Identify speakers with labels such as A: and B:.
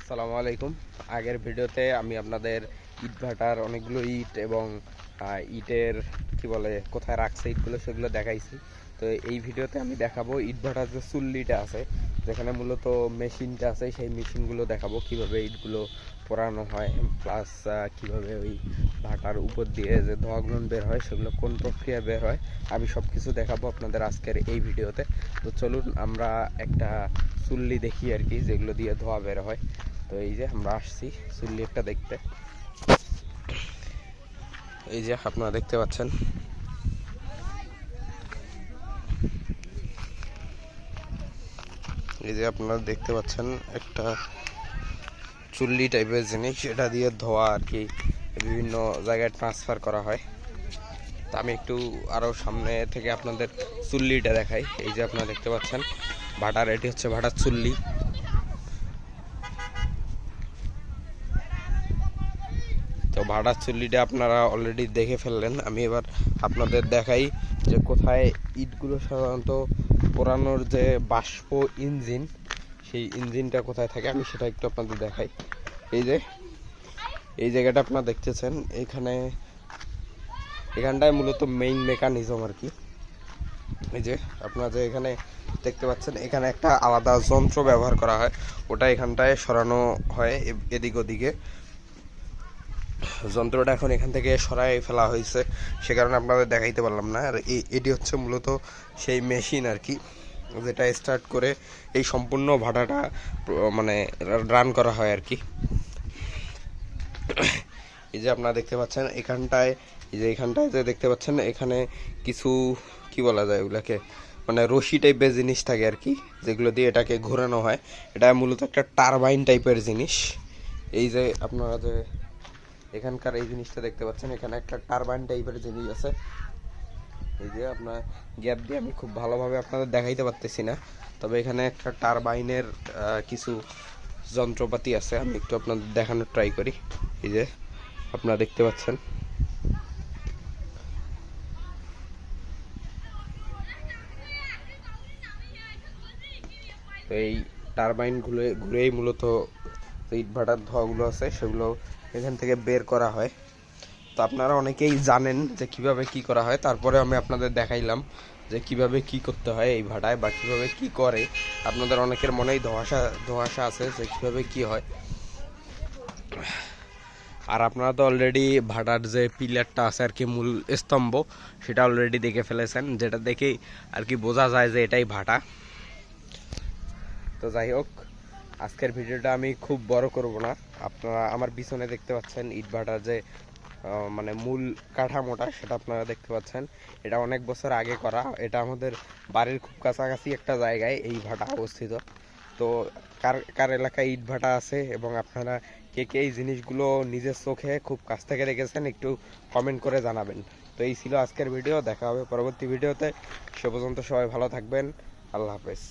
A: আসসালামু আলাইকুম। আগের ভিডিওতে আমি আপনাদের ইটভাটার অনেকগুলো ইট এবং ইটের কি বলে কোথায় রাখছে ইটগুলো সেগুলো দেখাইছি। তো এই ভিডিওতে আমি দেখাবো ইটভাটার যে চুল্লিটা আছে, যেখানে মূলত মেশিনটা আছে, সেই মেশিনগুলো দেখাবো কিভাবে ইটগুলো পোড়ানো হয়, প্লাস কিভাবে ওই ভাটার উপর দিয়ে যে ধোঁয়াগুলো বের হয় সেগুলো কোন প্রক্রিয়া বের হয়, আমি সব কিছু দেখাবো আপনাদের আজকের এই ভিডিওতে। তো চলুন আমরা একটা চুল্লি দেখি আর কি, যেগুলো দিয়ে ধোঁয়া বের হয়। তো এই যে আমরা আসছি চুল্লি একটা দেখতে। এই যে আপনারা দেখতে পাচ্ছেন, এই যে আপনারা দেখতে পাচ্ছেন একটা চুল্লি টাইপের জিনিস, এটা দিয়ে ধোঁয়া আর কি বিভিন্ন জায়গায় ট্রান্সফার করা হয়। তা আমি একটু আরও সামনে থেকে আপনাদের চুল্লিটা দেখাই। এই যে আপনারা দেখতে পাচ্ছেন ভাটার, এটি হচ্ছে ভাটার চুল্লি। তো ভাটার চুল্লিটা আপনারা অলরেডি দেখে ফেললেন, আমি এবার আপনাদের দেখাই যে কোথায় ইটগুলো সাধারণত পোড়ানোর যে বাষ্প ইঞ্জিন, সেই ইঞ্জিনটা কোথায় থাকে আমি সেটা একটু আপনাদের দেখাই। এই যে এই জায়গাটা আপনারা দেখতেছেন, এখানটায় মূলত মেইন মেকানিজম আর কি। এই যে আপনারা যে এখানে দেখতে পাচ্ছেন, এখানে একটা আলাদা যন্ত্র ব্যবহার করা হয়, ওটা এখানটায় সরানো হয় এদিক ওদিকে। যন্ত্রটা এখন এখান থেকে সরাই ফেলা হয়েছে, সে কারণে আপনাদের দেখাইতে পারলাম না। আর এটি হচ্ছে মূলত সেই মেশিন আর কি, যেটা স্টার্ট করে এই সম্পূর্ণ ভাটাটা মানে রান করা হয় আর কি। এই যে আপনারা দেখতে পাচ্ছেন এখানটায়, এই যে এখানটায় যে দেখতে পাচ্ছেন, এখানে কিছু কি বলা যায় ওগুলাকে, মানে রশি টাইপের জিনিস থাকে আর কি, যেগুলো দিয়ে এটাকে ঘোরানো হয়। এটা মূলত একটা টারবাইন টাইপের জিনিস। এই যে আপনারা যে এখানকার এই জিনিসটা দেখতে পাচ্ছেন, এখানে একটা টারবাইন টাইপের জিনিস আছে। এই যে আপনার গ্যাপ দিয়ে আমি খুব ভালোভাবে আপনাদের দেখাইতে পারতেছি না, তবে এখানে একটা টারবাইনের কিছু যন্ত্রপাতি আছে, আমি একটু আপনাদের দেখানোর ট্রাই করি। এই যে আপনারা দেখতে পাচ্ছেন, তো এই টারবাইনগুলো ঘুরেই মূলত ইট ভাটার ধোঁয়াগুলো আছে সেগুলো এখান থেকে বের করা হয়। তো আপনারা অনেকেই জানেন যে কিভাবে কি করা হয়, তারপরে আমি আপনাদের দেখাইলাম যে কিভাবে কি করতে হয় এই ভাটায়, বা কিভাবে কি করে। আপনাদের অনেকের মনেই ধোঁয়াশা আছে যে কিভাবে কি হয়। আর আপনারা তো অলরেডি ভাটার যে পিলারটা আছে আর কি, মূল স্তম্ভ, সেটা অলরেডি দেখে ফেলেছেন, যেটা দেখেই আর কি বোঝা যায় যে এটাই ভাটা। তো যাই হোক, আজকের ভিডিওটা আমি খুব বড় করব না। আপনারা আমার পিছনে দেখতে পাচ্ছেন ইট ভাটার যে মানে মূল কাঠামোটা, সেটা আপনারা দেখতে পাচ্ছেন। এটা অনেক বছর আগে করা, এটা আমাদের বাড়ির খুব কাছাকাছি একটা জায়গায় এই ভাটা অবস্থিত। তো কার কার এলাকায় ইট ভাটা আছে এবং আপনারা কে কে এই জিনিসগুলো নিজের চোখে খুব কাছ থেকে দেখেছেন, একটু কমেন্ট করে জানাবেন। তো এই ছিল আজকের ভিডিও, দেখা হবে পরবর্তী ভিডিওতে। সে পর্যন্ত সবাই ভালো থাকবেন, আল্লাহ হাফেজ।